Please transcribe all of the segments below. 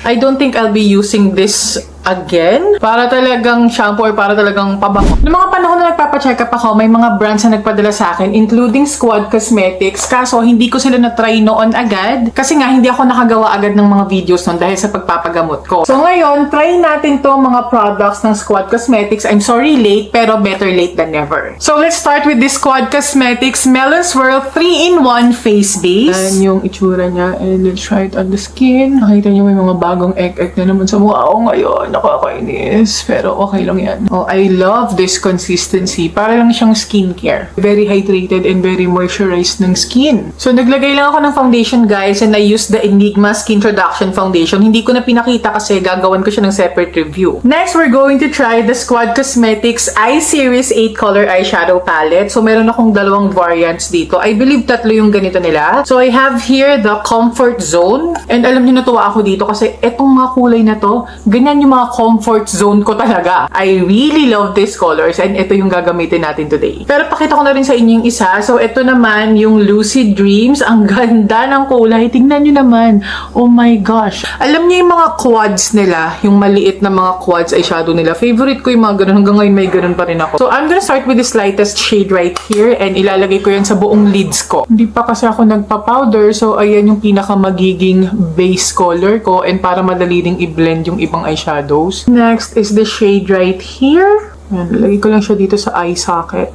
I don't think I'll be using this again. Para talagang shampoo or para talagang pabango. Noong mga panahon na nagpapacheck up ako, may mga brands na nagpadala sa akin, including Squad Cosmetics. Kaso, hindi ko sila na-try noon agad. Kasi nga, hindi ako nakagawa agad ng mga videos noon dahil sa pagpapagamot ko. So ngayon, try natin to mga products ng Squad Cosmetics. I'm sorry late, pero better late than never. So let's start with this Squad Cosmetics Melon Swirl 3-in-1 Face Base. Ayan yung itsura niya. And let's try it on the skin. Nakita niyo may mga bagong ek-ek na naman sa mukha ko ngayon. Nakakainis. Pero okay lang yan. Oh, I love this consistency. Para lang siyang skincare. Very hydrated and very moisturized ng skin. So, naglagay lang ako ng foundation, guys. And I used the Enigma Skin Introduction Foundation. Hindi ko na pinakita kasi gagawan ko siya ng separate review. Next, we're going to try the Squad Cosmetics Eye Series 8 Color Eyeshadow Palette. So, meron akong dalawang variants dito. I believe tatlo yung ganito nila. So, I have here the Comfort Zone. And alam niyo, natuwa ako dito kasi etong mga kulay na to, ganyan yung mga comfort zone ko talaga. I really love these colors and ito yung gagamitin natin today. Pero pakita ko na rin sa inyo yung isa. So, ito naman yung Lucid Dreams. Ang ganda ng kulay. Tingnan nyo naman. Oh my gosh. Alam niyo yung mga quads nila, yung maliit na mga quads eyeshadow nila. Favorite ko yung mga ganun. Hanggang ngayon may ganun pa rin ako. So, I'm gonna start with this lightest shade right here and ilalagay ko yan sa buong lids ko. Hindi pa kasi ako nagpa-powder. So, ayan yung pinaka magiging base color ko and para madali ding i-blend yung ibang eyeshadows. Next is the shade right here. Ayan, lagay ko lang siya dito sa eye socket.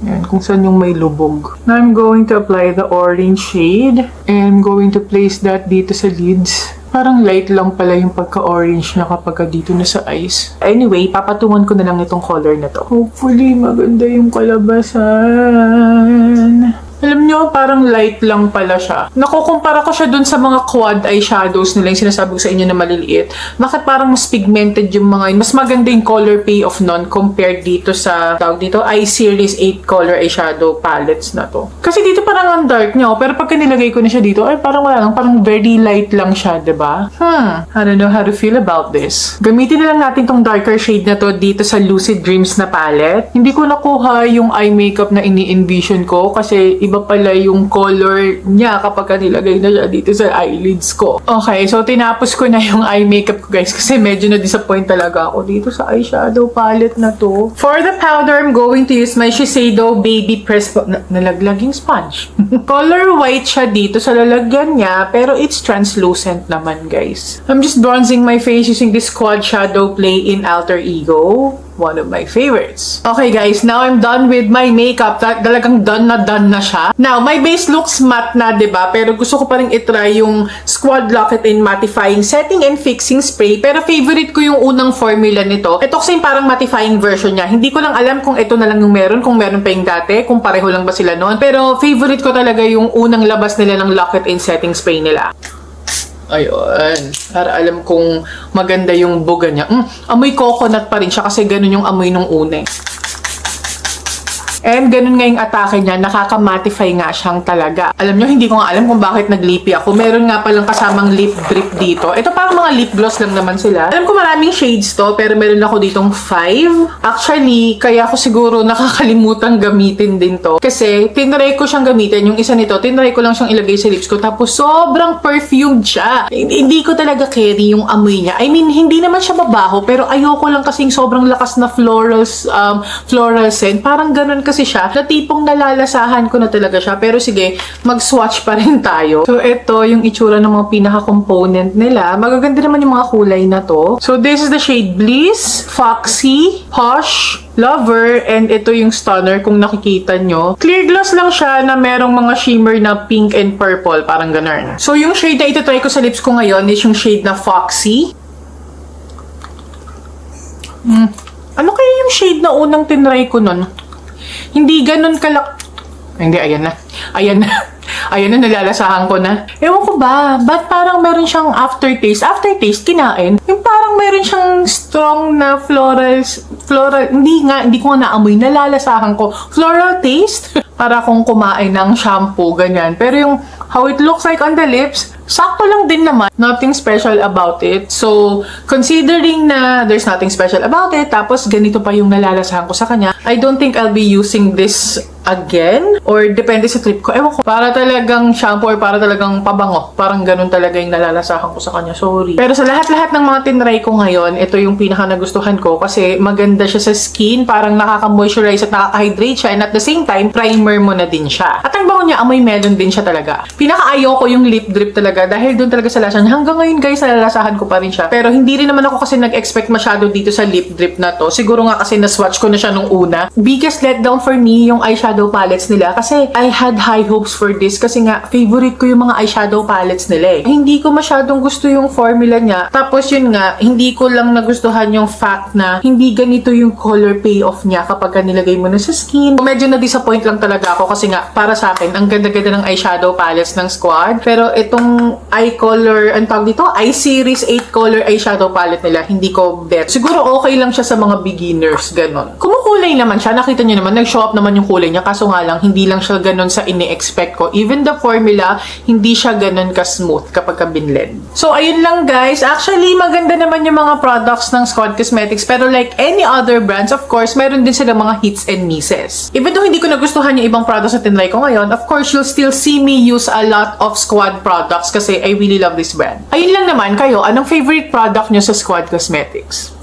Ayan, kung saan yung may lubog. Now, I'm going to apply the orange shade. And I'm going to place that dito sa lids. Parang light lang pala yung pagka-orange na kapag dito na sa eyes. Anyway, papatungan ko na lang itong color na to. Hopefully, maganda yung kalabasan. Alam nyo, parang light lang pala siya. Nakukumpara ko siya dun sa mga quad eyeshadows nila, yung sinasabi ko sa inyo na maliliit. Bakit parang mas pigmented yung mga yun? Mas maganda yung color payoff nun compared dito sa, tawag dito, Eye Series 8 Color Eyeshadow Palettes na to. Kasi dito parang ang dark niya, pero pagka nilagay ko na siya dito, ay parang wala lang, parang very light lang siya, diba? I don't know how to feel about this. Gamitin na lang natin tong darker shade na to dito sa Lucid Dreams na palette. Hindi ko nakuha yung eye makeup na ini-envision ko kasi iba pala yung color niya kapag nilagay na siya dito sa eyelids ko. Okay, so tinapos ko na yung eye makeup ko, guys, kasi medyo na-disappoint talaga ako dito sa eyeshadow palette na to. For the powder, I'm going to use my Shiseido Baby Press nalaglaging sponge. Color white siya dito sa lalagyan niya, pero it's translucent naman, guys. I'm just bronzing my face using this Quad Shadow Play in Alter Ego. One of my favorites. Okay, guys, now I'm done with my makeup. Talagang done na siya. Now, my base looks matte na, diba? Pero gusto ko pa rin itry yung Squad Lock It In Mattifying Setting and Fixing Spray. Pero favorite ko yung unang formula nito. Ito kasi yung parang mattifying version niya. Hindi ko lang alam kung ito na lang yung meron, kung meron pa yung dati, kung pareho lang ba sila noon. Pero favorite ko talaga yung unang labas nila ng Lock It In Setting Spray nila. Ayun. Para alam kung maganda yung buga niya. Amoy coconut pa rin siya kasi ganun yung amoy nung una. And ganun nga yung atake niya, nakaka-mattify nga siyang talaga. Alam nyo, hindi ko nga alam kung bakit naglippy ako. Meron nga palang kasamang lip drip dito. Ito parang mga lip gloss lang naman sila. Alam ko maraming shades to, pero meron ako ditong 5. Actually, kaya ako siguro nakakalimutan gamitin din to. Kasi, tinry ko siyang gamitin. Yung isa nito, tinry ko lang siyang ilagay sa lips ko. Tapos, sobrang perfumed siya. Hindi ko talaga carry yung amoy niya. I mean, hindi naman siya mabaho, pero ayoko lang kasing sobrang lakas na floral scent. Parang ganun kasi siya, na tipong nalalasahan ko na talaga siya. Pero sige, mag-swatch pa rin tayo. So, ito yung itsura ng mga pinaka-component nila. Magaganda naman yung mga kulay na to. So, this is the shade Bliss, Foxy, Posh, Lover, and ito yung Stunner kung nakikita nyo. Clear gloss lang siya na merong mga shimmer na pink and purple, parang ganun. So, yung shade na ito try ko sa lips ko ngayon is yung shade na Foxy. Ano kaya yung shade na unang tinry ko nun? Hindi ganun Hindi, ayan na. Ayan na. Ayan na, nalalasahan ko na. Ewan ko ba, ba't parang meron siyang aftertaste? Aftertaste, kinain. Yung parang meron siyang strong na floral, hindi ko nga naamoy, nalalasahan ko. Floral taste? Para kung kumain ng shampoo, ganyan. Pero yung how it looks like on the lips, sakto lang din naman. Nothing special about it. So, considering na there's nothing special about it, tapos ganito pa yung nalalasahan ko sa kanya, I don't think I'll be using this again? Or depende sa trip ko? Ewan ko. Para talagang shampoo or para talagang pabango. Parang ganun talaga yung nalalasahan ko sa kanya. Sorry. Pero sa lahat-lahat ng mga tinry ko ngayon, ito yung pinaka nagustuhan ko kasi maganda siya sa skin. Parang nakaka-moisturize at nakaka-hydrate siya. And at the same time, primer mo na din siya. At ang bango niya, amoy melon din siya talaga. Pinaka-ayaw ko yung lip drip talaga dahil doon talaga sa lasa niya. Hanggang ngayon guys, nalalasahan ko pa rin siya. Pero hindi rin naman ako kasi nag-expect masyado dito sa lip drip na to. Siguro nga kasi na-swatch ko na siya nung una. Biggest letdown for me yung eyeshadow palettes nila kasi I had high hopes for this kasi nga favorite ko yung mga eyeshadow palettes nila eh. Hindi ko masyadong gusto yung formula niya. Tapos yun nga, hindi ko lang nagustuhan yung fact na hindi ganito yung color payoff niya kapag nilagay mo na sa skin. Medyo na-disappoint lang talaga ako kasi nga para sa akin, ang ganda-ganda ng eyeshadow palettes ng Squad. Pero itong eye color, ang tawag dito, eye series 8 color eyeshadow palette nila, hindi ko bet. Siguro okay lang siya sa mga beginners, ganon. Kumukulay naman siya, nakita niyo naman, nag-show up naman yung kulay niya, kaso nga lang, hindi lang siya ganon sa ini-expect ko. Even the formula, hindi siya ganon ka-smooth kapag ka-binlend. So, ayun lang guys. Actually, maganda naman yung mga products ng Squad Cosmetics, pero like any other brands, of course, meron din sila mga hits and misses. Even though hindi ko nagustuhan yung ibang products na tinry ko ngayon, of course, you'll still see me use a lot of Squad products kasi I really love this brand. Ayun lang naman, kayo, anong favorite product nyo sa Squad Cosmetics?